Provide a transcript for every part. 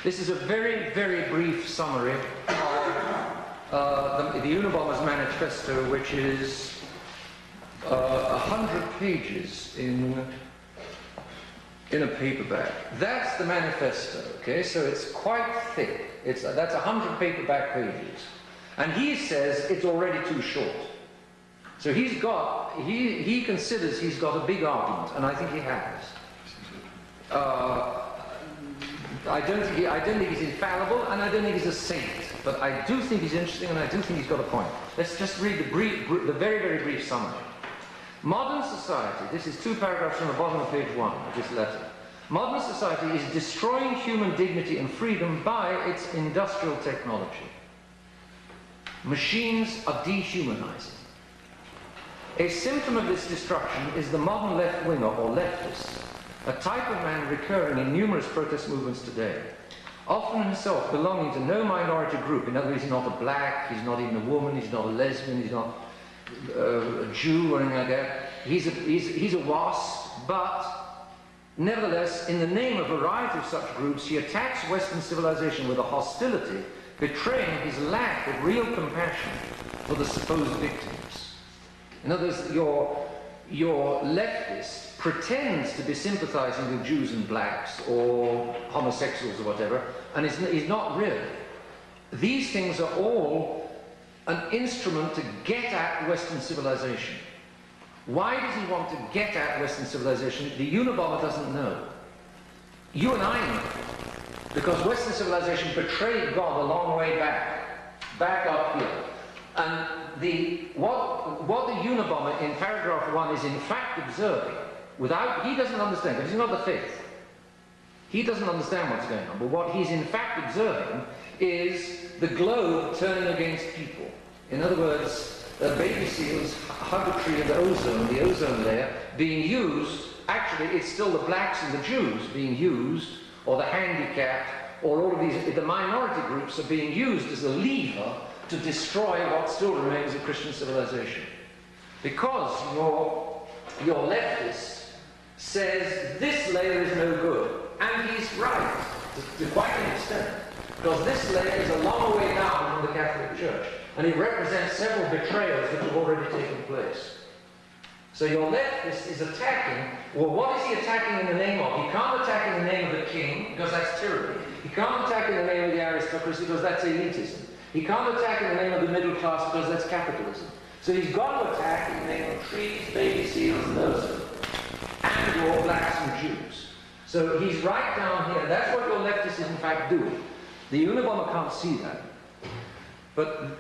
This is a very, very brief summary of the Unabomber's manifesto, which is 100 pages in a paperback. That's the manifesto, okay? So it's quite thick. That's 100 paperback pages. And he says it's already too short. So he considers he's got a big argument, and I think he has. I don't think he's infallible, and I don't think he's a saint, but I do think he's interesting, and I do think he's got a point. Let's just read the very, very brief summary. Modern society, this is 2 paragraphs from the bottom of page 1 of this letter. Modern society is destroying human dignity and freedom by its industrial technology. Machines are dehumanizing. A symptom of this destruction is the modern left-winger or leftist, a type of man recurring in numerous protest movements today, often himself belonging to no minority group. In other words, he's not a black, he's not even a woman, he's not a lesbian, he's not a Jew or anything like that. He's a wasp, but nevertheless, in the name of a variety of such groups, he attacks Western civilization with a hostility, betraying his lack of real compassion for the supposed victims. In other words, your leftist pretends to be sympathizing with Jews and blacks or homosexuals or whatever, and is not really. These things are all an instrument to get at Western civilization. Why does he want to get at Western civilization? The Unabomber doesn't know. You and I know. Because Western civilization betrayed God a long way back up here. And what the Unabomber in paragraph 1 is in fact observing, he doesn't understand, because he's not the fifth. He doesn't understand what's going on, but what he's in fact observing is the globe turning against people. In other words, baby seals hug a tree in the ozone layer, being used, actually it's still the blacks and the Jews being used, or the handicapped, or all of these, the minority groups are being used as a lever to destroy what still remains of Christian civilization. Because your leftist says this layer is no good, and he's right, to quite an extent, because this layer is a long way down from the Catholic Church, and it represents several betrayals which have already taken place. So your leftist is attacking, well, what is he attacking in the name of? He can't attack in the name of the king, because that's tyranny. He can't attack in the name of the aristocracy, because that's elitism. He can't attack in the name of the middle class, because that's capitalism. So he's got to attack in the name of trees, baby seals, and those, and your blacks and Jews. So he's right down here. That's what your leftist is in fact doing. The Unabomber can't see that. But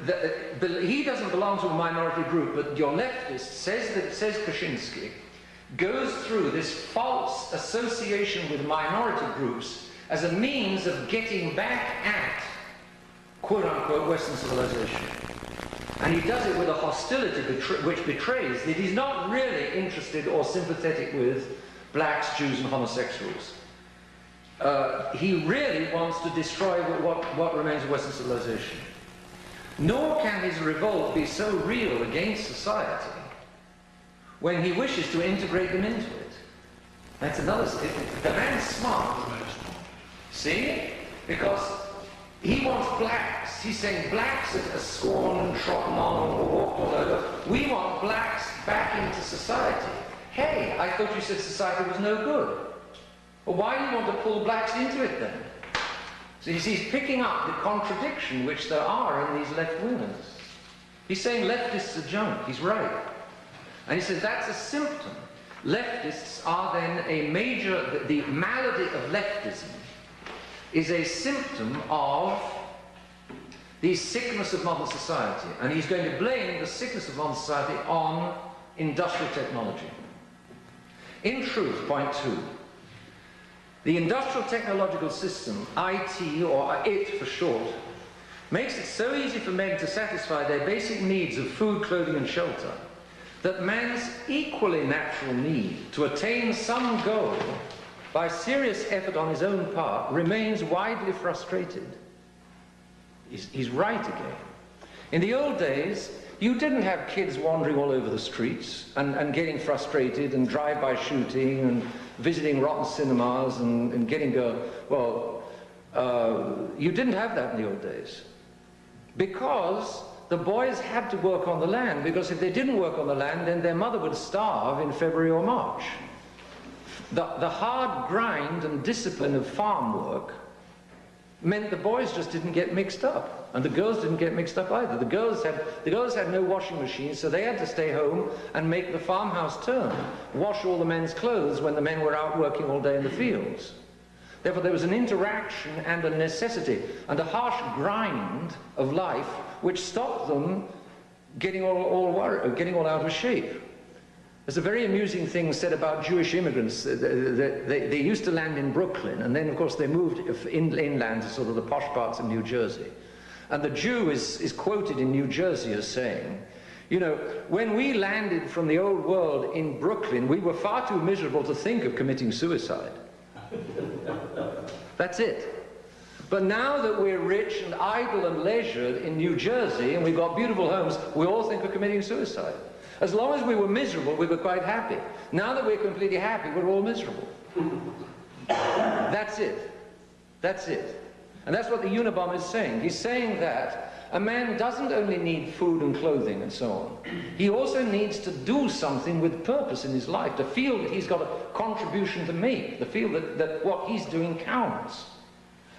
he doesn't belong to a minority group, but your leftist says Kaczynski, goes through this false association with minority groups as a means of getting back at, quote-unquote, Western civilization. And he does it with a hostility which betrays that he's not really interested or sympathetic with blacks, Jews, and homosexuals. He really wants to destroy what remains of Western civilization. Nor can his revolt be so real against society when he wishes to integrate them into it. That's another... The man's smart. See? Because he wants blacks. He's saying blacks are scorned and trodden on or walked all over. We want blacks back into society. Hey, I thought you said society was no good. Well, why do you want to pull blacks into it then? So he's picking up the contradiction which there are in these left-wingers. He's saying leftists are junk. He's right. And he says that's a symptom. Leftists are then a major... The malady of leftism is a symptom of the sickness of modern society. And he's going to blame the sickness of modern society on industrial technology. In truth, point 2, the industrial technological system, IT, or IT for short, makes it so easy for men to satisfy their basic needs of food, clothing, and shelter that man's equally natural need to attain some goal by serious effort on his own part remains widely frustrated. He's right again. In the old days, you didn't have kids wandering all over the streets and getting frustrated and drive-by shooting and visiting rotten cinemas and getting, well, You didn't have that in the old days. Because the boys had to work on the land, because if they didn't work on the land, then their mother would starve in February or March. The hard grind and discipline of farm work meant the boys just didn't get mixed up, and the girls didn't get mixed up either. The girls had no washing machines, so they had to stay home and make the farmhouse turn, wash all the men's clothes when the men were out working all day in the fields. Therefore, there was an interaction and a necessity and a harsh grind of life which stopped them getting all out of shape. There's a very amusing thing said about Jewish immigrants. They used to land in Brooklyn, and then, of course, they moved inland to sort of the posh parts of New Jersey. And the Jew is quoted in New Jersey as saying, you know, when we landed from the old world in Brooklyn, we were far too miserable to think of committing suicide. That's it. But now that we're rich and idle and leisured in New Jersey, and we've got beautiful homes, we all think of committing suicide. As long as we were miserable, we were quite happy. Now that we're completely happy, we're all miserable. That's it. That's it. And that's what the Unabomber is saying. He's saying that a man doesn't only need food and clothing and so on. He also needs to do something with purpose in his life, to feel that he's got a contribution to make, to feel that what he's doing counts.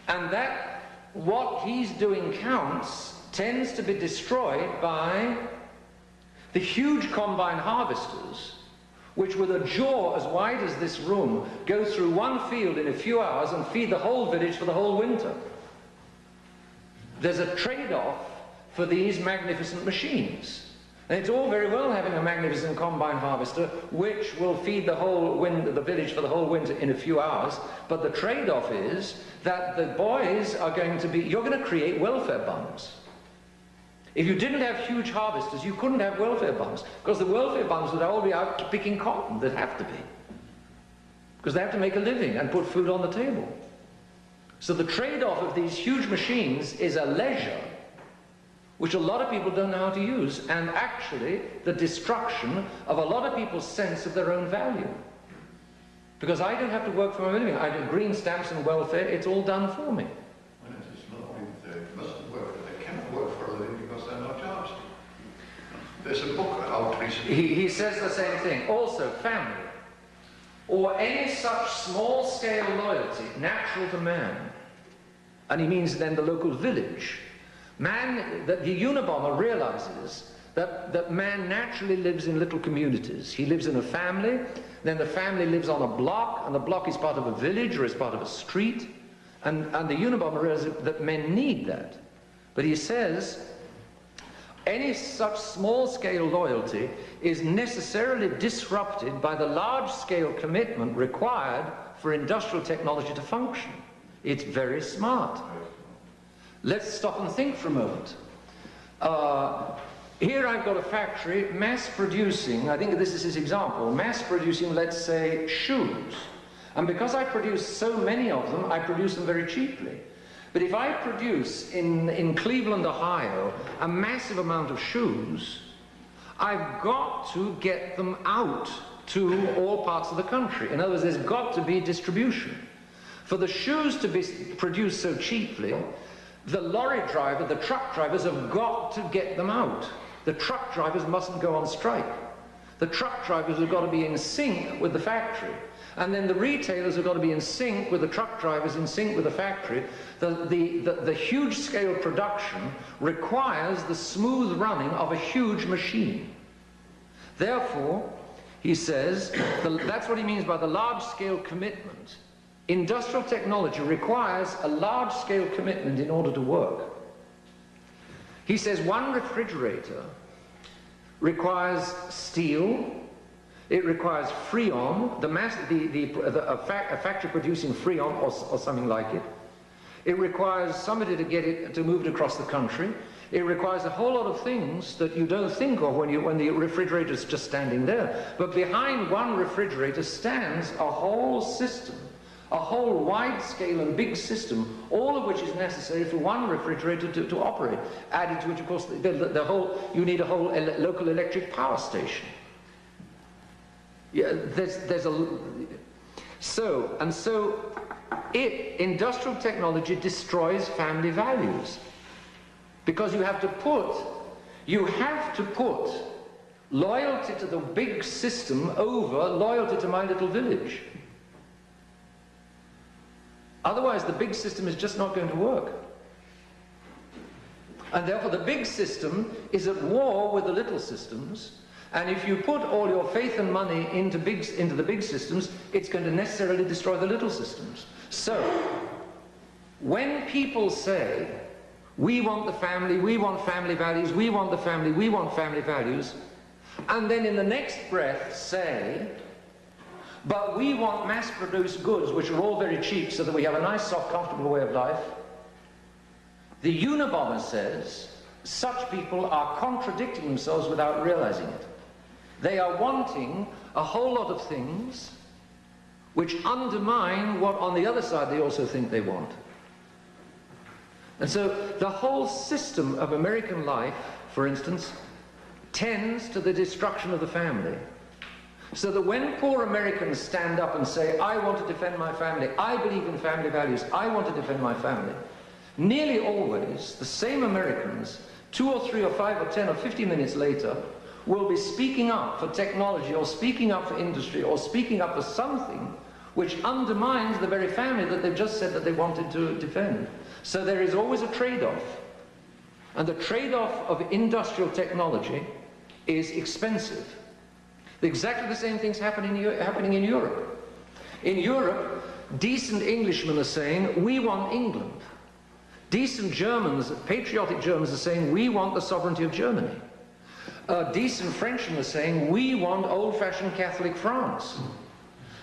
And that what he's doing counts tends to be destroyed by the huge combine harvesters, which with a jaw as wide as this room, go through one field in a few hours and feed the whole village for the whole winter. There's a trade-off for these magnificent machines. And it's all very well having a magnificent combine harvester which will feed the village for the whole winter in a few hours, but the trade-off is that the boys are going to be, you're going to create welfare bums. If you didn't have huge harvesters, you couldn't have welfare bums, because the welfare bums would all be out picking cotton. They'd have to be, because they have to make a living and put food on the table. So the trade-off of these huge machines is a leisure which a lot of people don't know how to use, and actually the destruction of a lot of people's sense of their own value. Because I don't have to work for my living. I do green stamps and welfare, it's all done for me. Well, it's not only they mustn't work, but they cannot work for a living because they're not jobs. There's a book out recently. He says the same thing. Also, family, or any such small-scale loyalty natural to man, and he means then the local village. Man, the Unabomber realizes that man naturally lives in little communities. He lives in a family, then the family lives on a block, and the block is part of a village or is part of a street, and the Unabomber realizes that men need that. But he says, any such small-scale loyalty is necessarily disrupted by the large-scale commitment required for industrial technology to function. It's very smart. Let's stop and think for a moment. Here I've got a factory mass producing, I think this is his example, mass producing, let's say, shoes. And because I produce so many of them, I produce them very cheaply. But if I produce in Cleveland, Ohio, a massive amount of shoes, I've got to get them out to all parts of the country. In other words, there's got to be distribution. For the shoes to be produced so cheaply, the lorry driver, the truck drivers have got to get them out. The truck drivers mustn't go on strike. The truck drivers have got to be in sync with the factory. And then the retailers have got to be in sync with the truck drivers, in sync with the factory. The huge scale production requires the smooth running of a huge machine. Therefore, he says, that's what he means by the large scale commitment. Industrial technology requires a large-scale commitment in order to work. He says one refrigerator requires steel, it requires freon, a factory producing freon or something like it. It requires somebody to move it across the country. It requires a whole lot of things that you don't think of when the refrigerator is just standing there. But behind one refrigerator stands a whole system, a whole wide-scale and big system, all of which is necessary for one refrigerator to operate. Added to which, of course, you need a whole local electric power station. Yeah, industrial technology destroys family values. Because you have to put loyalty to the big system over loyalty to my little village. Otherwise, the big system is just not going to work. And therefore, the big system is at war with the little systems. And if you put all your faith and money into the big systems, it's going to necessarily destroy the little systems. So, when people say, we want the family, we want family values, we want the family, we want family values, and then in the next breath say, but we want mass-produced goods which are all very cheap so that we have a nice, soft, comfortable way of life, the Unabomber says such people are contradicting themselves without realizing it. They are wanting a whole lot of things which undermine what on the other side they also think they want. And so the whole system of American life, for instance, tends to the destruction of the family. So that when poor Americans stand up and say, I want to defend my family, I believe in family values, I want to defend my family, nearly always the same Americans, 2 or 3 or 5 or 10 or 50 minutes later, will be speaking up for technology or speaking up for industry or speaking up for something which undermines the very family that they've just said that they wanted to defend. So there is always a trade-off. And the trade-off of industrial technology is expensive. Exactly the same thing's happening in Europe. In Europe, decent Englishmen are saying, we want England. Decent Germans, patriotic Germans, are saying, we want the sovereignty of Germany. Decent Frenchmen are saying, we want old-fashioned Catholic France.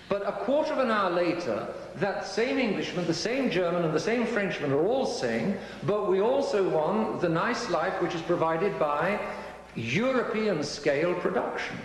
But a quarter of an hour later, that same Englishman, the same German, and the same Frenchman are all saying, but we also want the nice life which is provided by European-scale production.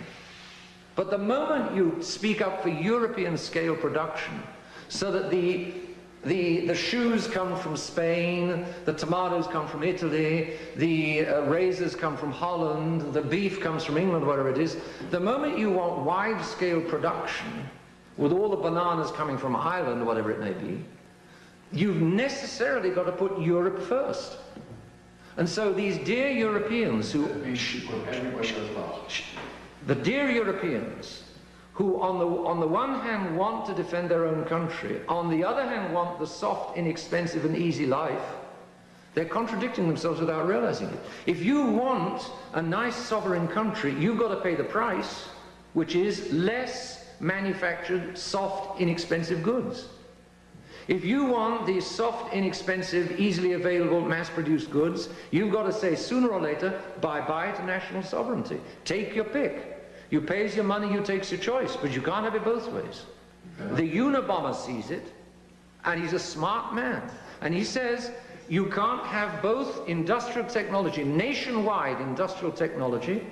But the moment you speak up for European-scale production, so that the shoes come from Spain, the tomatoes come from Italy, the razors come from Holland, the beef comes from England, whatever it is, the moment you want wide-scale production, with all the bananas coming from Ireland, whatever it may be, you've necessarily got to put Europe first. And so these dear Europeans who... The dear Europeans who on the one hand want to defend their own country, on the other hand want the soft, inexpensive and easy life, they're contradicting themselves without realizing it. If you want a nice sovereign country, you've got to pay the price, which is less manufactured, soft, inexpensive goods. If you want these soft, inexpensive, easily available, mass-produced goods, you've got to say sooner or later, bye-bye to national sovereignty. Take your pick. You pays your money, you takes your choice, but you can't have it both ways. The Unabomber sees it, and he's a smart man. And he says, you can't have both industrial technology, nationwide industrial technology,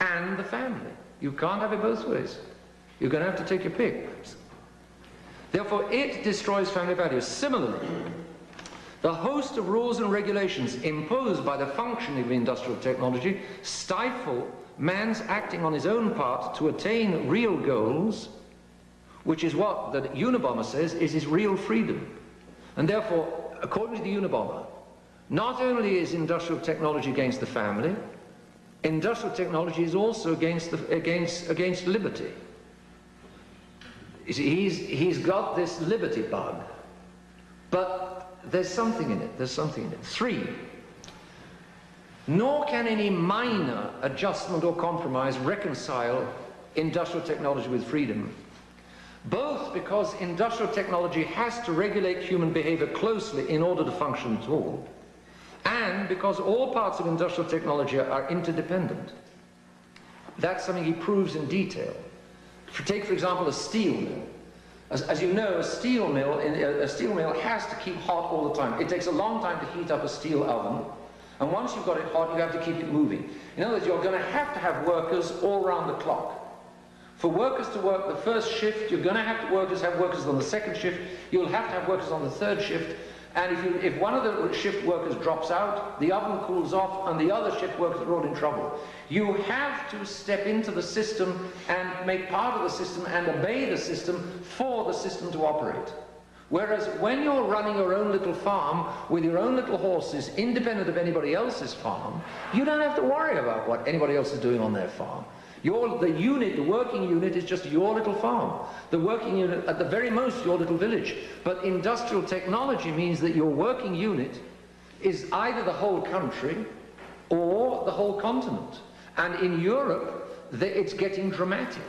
and the family. You can't have it both ways. You're going to have to take your pick. Therefore, it destroys family values. Similarly, the host of rules and regulations imposed by the functioning of industrial technology stifle man's acting on his own part to attain real goals, which is what the Unabomber says is his real freedom. And therefore, according to the Unabomber, not only is industrial technology against the family, industrial technology is also against liberty. You see, he's got this liberty bug, but there's something in it, there's something in it. 3, nor can any minor adjustment or compromise reconcile industrial technology with freedom, both because industrial technology has to regulate human behavior closely in order to function at all, and because all parts of industrial technology are interdependent. That's something he proves in detail. Take, for example, a steel mill. As you know, a steel mill has to keep hot all the time. It takes a long time to heat up a steel oven, and once you've got it hot, you have to keep it moving. In other words, you're going to have workers all around the clock. For workers to work the first shift, you're going to have workers on the second shift, you'll have to have workers on the third shift, and if one of the shift workers drops out, the oven cools off, and the other shift workers are all in trouble. You have to step into the system and make part of the system and obey the system for the system to operate. Whereas when you're running your own little farm with your own little horses, independent of anybody else's farm, you don't have to worry about what anybody else is doing on their farm. The working unit is just your little farm. The working unit, at the very most, your little village. But industrial technology means that your working unit is either the whole country or the whole continent. And in Europe, it's getting dramatic,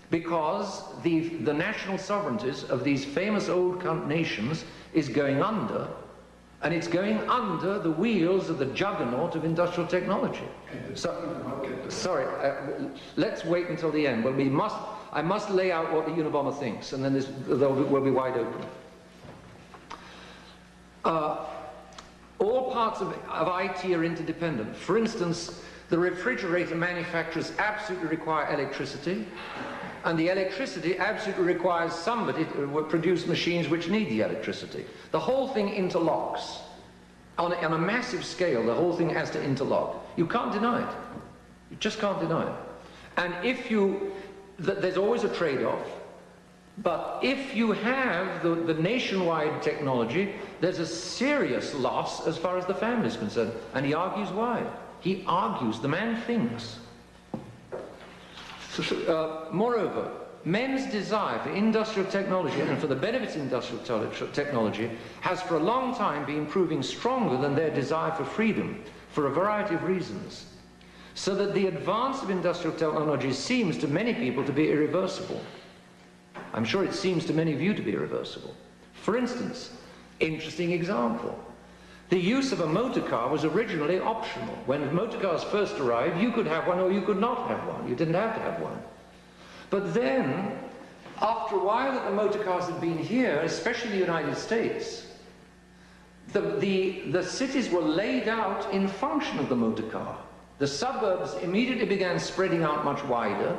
because the national sovereignties of these famous old nations is going under, and it's going under the wheels of the juggernaut of industrial technology. Sorry, let's wait until the end. Well, I must lay out what the Unabomber thinks, and then we'll be wide open. All parts of IT are interdependent. For instance, the refrigerator manufacturers absolutely require electricity, and the electricity absolutely requires somebody to produce machines which need the electricity. The whole thing interlocks. On a massive scale, the whole thing has to interlock. You can't deny it. You just can't deny it. And there's always a trade-off, but if you have the nationwide technology, there's a serious loss as far as the family is concerned. And he argues why. He argues, the man thinks. Moreover, men's desire for industrial technology and for the benefits of industrial technology has for a long time been proving stronger than their desire for freedom, for a variety of reasons. So that the advance of industrial technology seems to many people to be irreversible. I'm sure it seems to many of you to be irreversible. For instance, interesting example. The use of a motor car was originally optional. When motor cars first arrived, you could have one or you could not have one. You didn't have to have one. But then, after a while that the motor cars had been here, especially in the United States, the cities were laid out in function of the motor car. The suburbs immediately began spreading out much wider,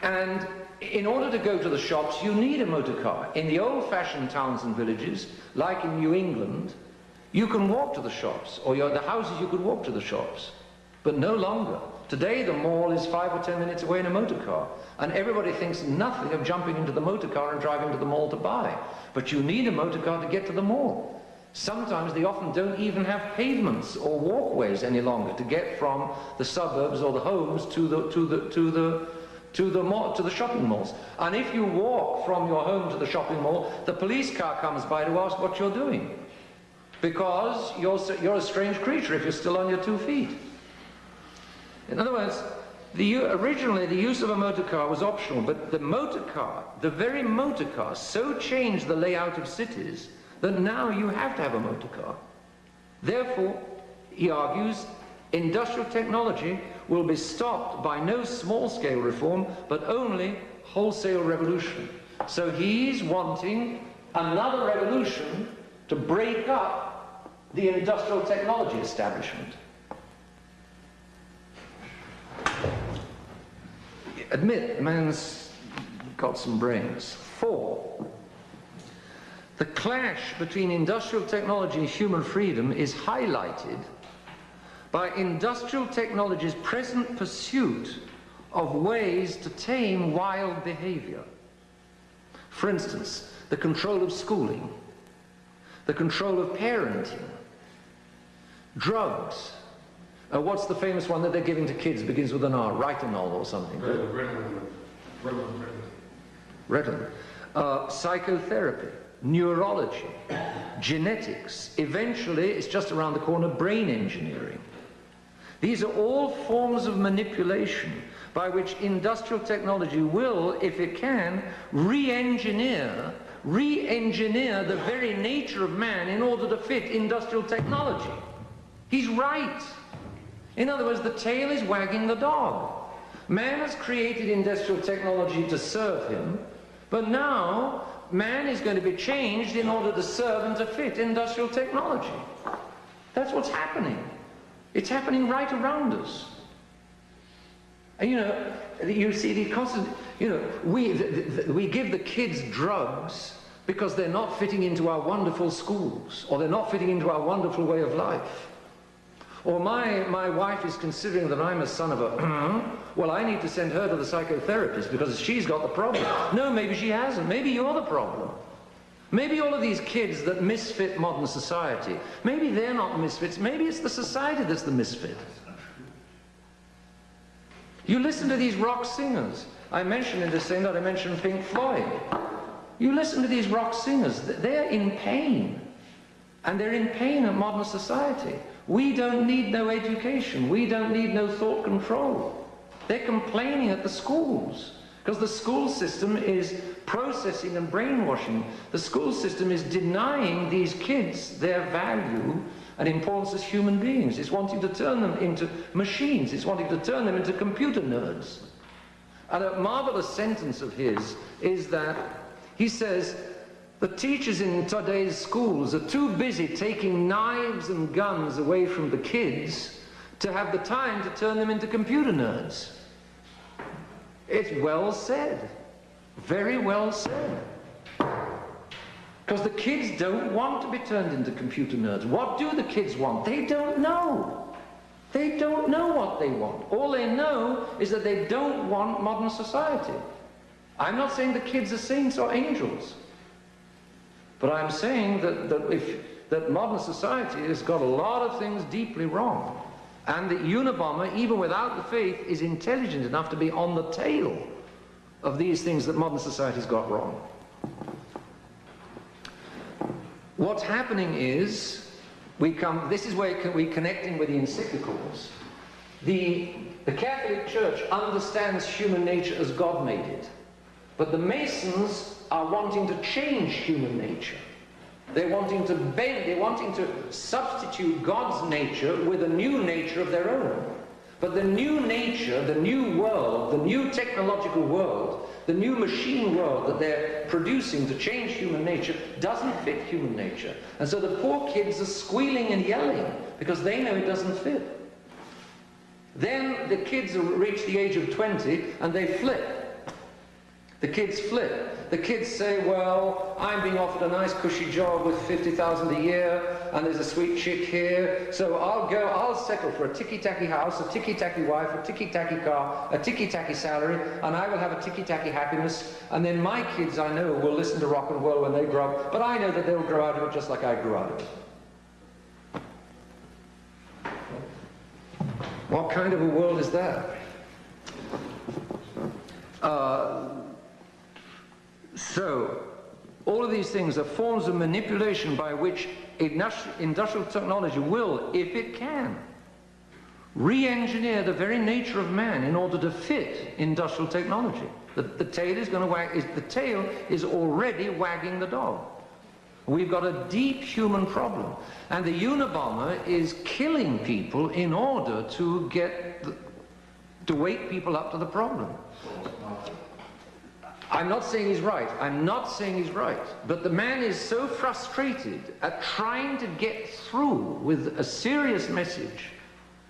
and in order to go to the shops, you need a motor car. In the old-fashioned towns and villages, like in New England, you can walk to the shops, or the houses you could walk to the shops, but no longer. Today the mall is 5 or 10 minutes away in a motor car, and everybody thinks nothing of jumping into the motor car and driving to the mall to buy. But you need a motor car to get to the mall. Sometimes they often don't even have pavements or walkways any longer to get from the suburbs or the homes to the shopping malls. And if you walk from your home to the shopping mall, the police car comes by to ask what you're doing, because you're a strange creature if you're still on your 2 feet. In other words, originally the use of a motor car was optional, but the motor car, the very motor car, so changed the layout of cities that now you have to have a motor car. Therefore, he argues, industrial technology will be stopped by no small-scale reform, but only wholesale revolution. So he's wanting another revolution to break up the industrial technology establishment. Admit, man's got some brains. 4. The clash between industrial technology and human freedom is highlighted by industrial technology's present pursuit of ways to tame wild behavior. For instance, the control of schooling, the control of parenting, drugs. What's the famous one that they're giving to kids? Begins with an R, Ritonol or something. Ritalin. Psychotherapy, neurology, genetics. Eventually, it's just around the corner, brain engineering. These are all forms of manipulation by which industrial technology will, if it can, re-engineer the very nature of man in order to fit industrial technology. He's right. In other words, the tail is wagging the dog. Man has created industrial technology to serve him, but now man is going to be changed in order to serve and to fit industrial technology. That's what's happening. It's happening right around us. And you see the constant, we give the kids drugs because they're not fitting into our wonderful schools, or they're not fitting into our wonderful way of life. Or my wife is considering that I'm a son of a, well, I need to send her to the psychotherapist because she's got the problem. No, maybe she hasn't. Maybe you're the problem. Maybe all of these kids that misfit modern society, maybe they're not misfits, maybe it's the society that's the misfit. You listen to these rock singers. I mentioned in the same that I mentioned Pink Floyd. You listen to these rock singers, they're in pain. And they're in pain at modern society. We don't need no education. We don't need no thought control. They're complaining at the schools because the school system is processing and brainwashing. The school system is denying these kids their value and importance as human beings. It's wanting to turn them into machines. It's wanting to turn them into computer nerds. And a marvelous sentence of his is that he says, the teachers in today's schools are too busy taking knives and guns away from the kids to have the time to turn them into computer nerds. It's well said. Very well said. Because the kids don't want to be turned into computer nerds. What do the kids want? They don't know. They don't know what they want. All they know is that they don't want modern society. I'm not saying the kids are saints or angels. But I'm saying that modern society has got a lot of things deeply wrong. And the Unabomber, even without the faith, is intelligent enough to be on the tail of these things that modern society's got wrong. What's happening is, this is where we're connecting with the encyclicals. The Catholic Church understands human nature as God made it. But the Masons are wanting to change human nature. They're wanting to bend, they're wanting to substitute God's nature with a new nature of their own. But the new nature, the new world, the new technological world, the new machine world that they're producing to change human nature doesn't fit human nature. And so the poor kids are squealing and yelling because they know it doesn't fit. Then the kids reach the age of 20 and they flip. The kids flip. The kids say, well, I'm being offered a nice cushy job with 50,000 a year, and there's a sweet chick here, so I'll settle for a ticky-tacky house, a ticky-tacky wife, a ticky-tacky car, a ticky-tacky salary, and I will have a ticky-tacky happiness, and then my kids, I know, will listen to rock and roll when they grow up, but I know that they'll grow out of it just like I grew out of it. What kind of a world is that? So, all of these things are forms of manipulation by which industrial technology will, if it can, re-engineer the very nature of man in order to fit industrial technology. The tail is going to wag, the tail is already wagging the dog. We've got a deep human problem. And the Unabomber is killing people in order to wake people up to the problem. I'm not saying he's right. I'm not saying he's right. But the man is so frustrated at trying to get through with a serious message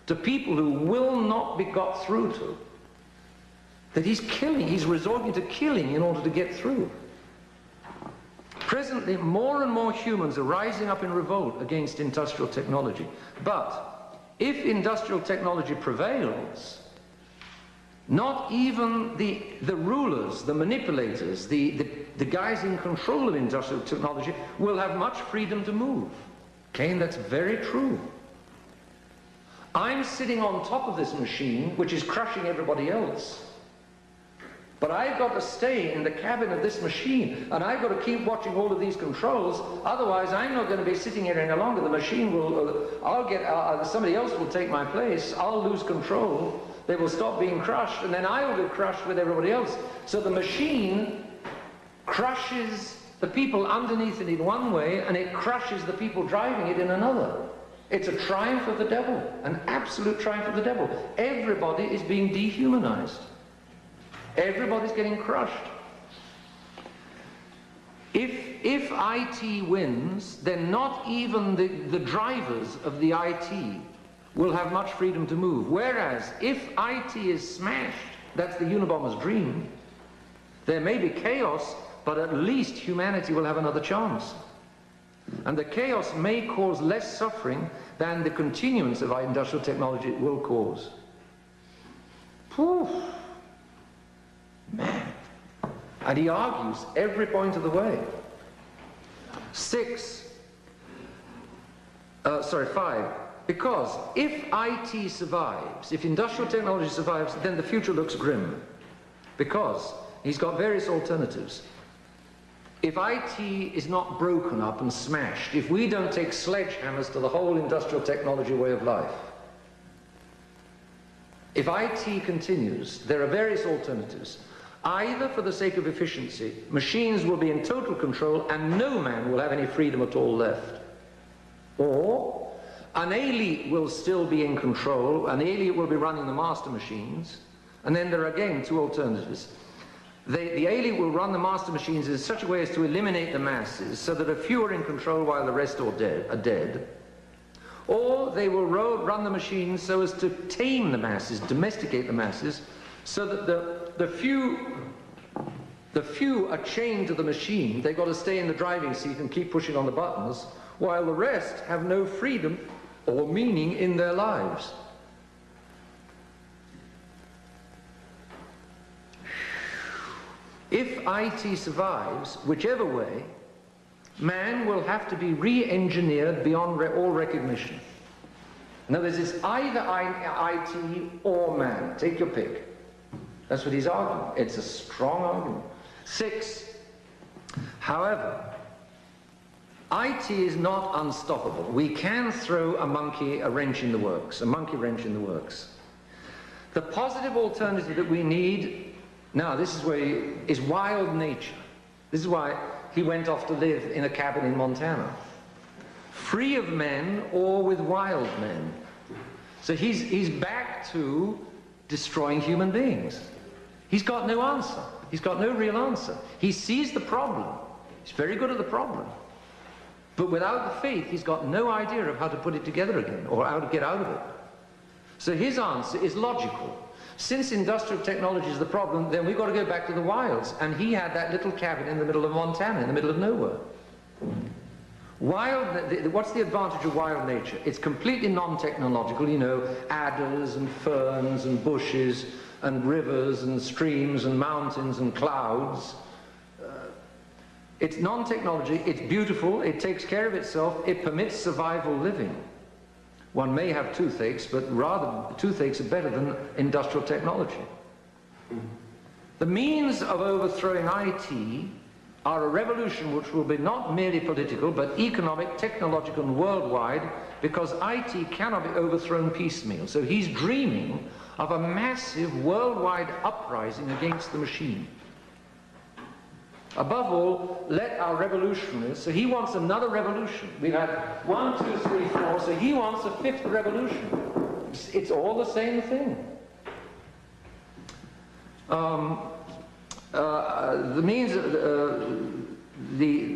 to people who will not be got through to, that he's resorting to killing in order to get through. Presently, more and more humans are rising up in revolt against industrial technology. But if industrial technology prevails, not even the rulers, the manipulators, the guys in control of industrial technology will have much freedom to move. Okay, and that's very true. I'm sitting on top of this machine, which is crushing everybody else. But I've got to stay in the cabin of this machine, and I've got to keep watching all of these controls, otherwise I'm not going to be sitting here any longer. The machine will, somebody else will take my place, I'll lose control. They will stop being crushed, and then I will be crushed with everybody else. So the machine crushes the people underneath it in one way, and it crushes the people driving it in another. It's a triumph of the devil, an absolute triumph of the devil. Everybody is being dehumanized. Everybody's getting crushed. If IT wins, then not even the drivers of the IT will have much freedom to move. Whereas, if IT is smashed, that's the Unabomber's dream, there may be chaos, but at least humanity will have another chance. And the chaos may cause less suffering than the continuance of our industrial technology will cause. Poof. Man. And he argues every point of the way. 5. Because if IT survives, if industrial technology survives, then the future looks grim. Because he's got various alternatives. If IT is not broken up and smashed, if we don't take sledgehammers to the whole industrial technology way of life, if IT continues, there are various alternatives. Either for the sake of efficiency, machines will be in total control and no man will have any freedom at all left. Or an elite will still be in control, an elite will be running the master machines, and then there are again two alternatives. The elite will run the master machines in such a way as to eliminate the masses, so that a few are in control while the rest are dead. Or they will run the machines so as to tame the masses, domesticate the masses, so that the few are chained to the machine. They've got to stay in the driving seat and keep pushing on the buttons, while the rest have no freedom or meaning in their lives. If IT survives, whichever way, man will have to be re-engineered beyond all recognition. In other words, it's either IT or man. Take your pick. That's what he's arguing. It's a strong argument. 6. However, IT is not unstoppable. We can throw a wrench in the works, a monkey wrench in the works. The positive alternative that we need, now this is where is wild nature. This is why he went off to live in a cabin in Montana. Free of men or with wild men. So he's back to destroying human beings. He's got no answer. He's got no real answer. He sees the problem. He's very good at the problem. But without the faith, he's got no idea of how to put it together again, or how to get out of it. So his answer is logical. Since industrial technology is the problem, then we've got to go back to the wilds. And he had that little cabin in the middle of Montana, in the middle of nowhere. What's the advantage of wild nature? It's completely non-technological, you know, adders and ferns and bushes and rivers and streams and mountains and clouds. It's non-technology, it's beautiful, it takes care of itself, it permits survival living. One may have toothaches, but rather toothaches are better than industrial technology. The means of overthrowing IT are a revolution which will be not merely political, but economic, technological, and worldwide, because IT cannot be overthrown piecemeal. So he's dreaming of a massive worldwide uprising against the machine. Above all, let our revolutionaries, so he wants another revolution. We've had 1, 2, 3, 4, so he wants a 5th revolution. It's all the same thing.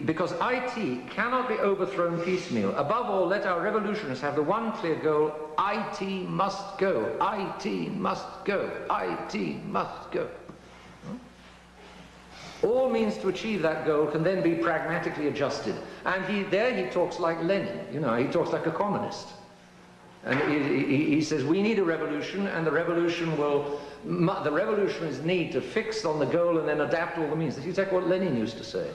Because IT cannot be overthrown piecemeal. Above all, let our revolutionists have the one clear goal: IT must go, IT must go, IT must go. All means to achieve that goal can then be pragmatically adjusted. And he talks like Lenin, you know, he talks like a communist. And he says, we need a revolution, and the revolutionaries need to fix on the goal and then adapt all the means. That's exactly what Lenin used to say.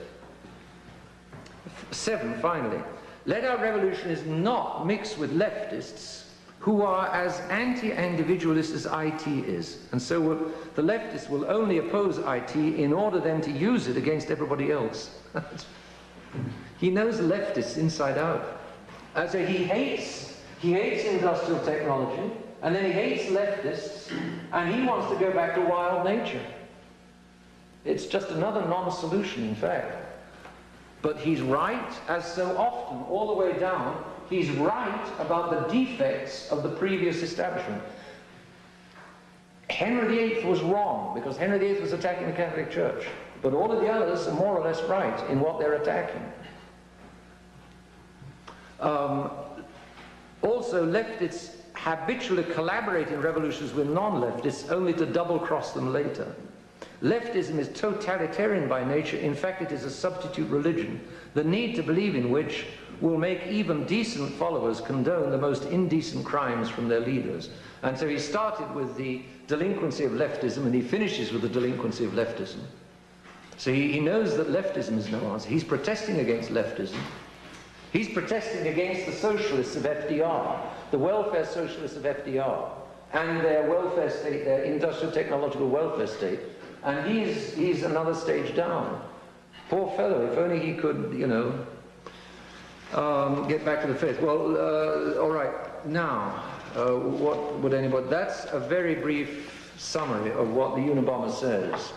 7, finally. Let our revolutionists not mix with leftists who are as anti-individualist as IT is. And so the leftists will only oppose IT in order then to use it against everybody else. He knows leftists inside out. So he hates industrial technology, and then he hates leftists, and he wants to go back to wild nature. It's just another non-solution, in fact. But he's right, as so often, all the way down. He's right about the defects of the previous establishment. Henry VIII was wrong, because Henry VIII was attacking the Catholic Church. But all of the others are more or less right in what they're attacking. Also, leftists habitually collaborate in revolutions with non-leftists only to double-cross them later. Leftism is totalitarian by nature. In fact, it is a substitute religion, the need to believe in which will make even decent followers condone the most indecent crimes from their leaders. And so he started with the delinquency of leftism, and he finishes with the delinquency of leftism. So he knows that leftism is no answer. He's protesting against leftism. He's protesting against the socialists of FDR, the welfare socialists of FDR, and their welfare state, their industrial technological welfare state. And he's another stage down. Poor fellow, if only he could, you know, get back to the faith. Well, all right, now, what would anybody... That's a very brief summary of what the Unabomber says.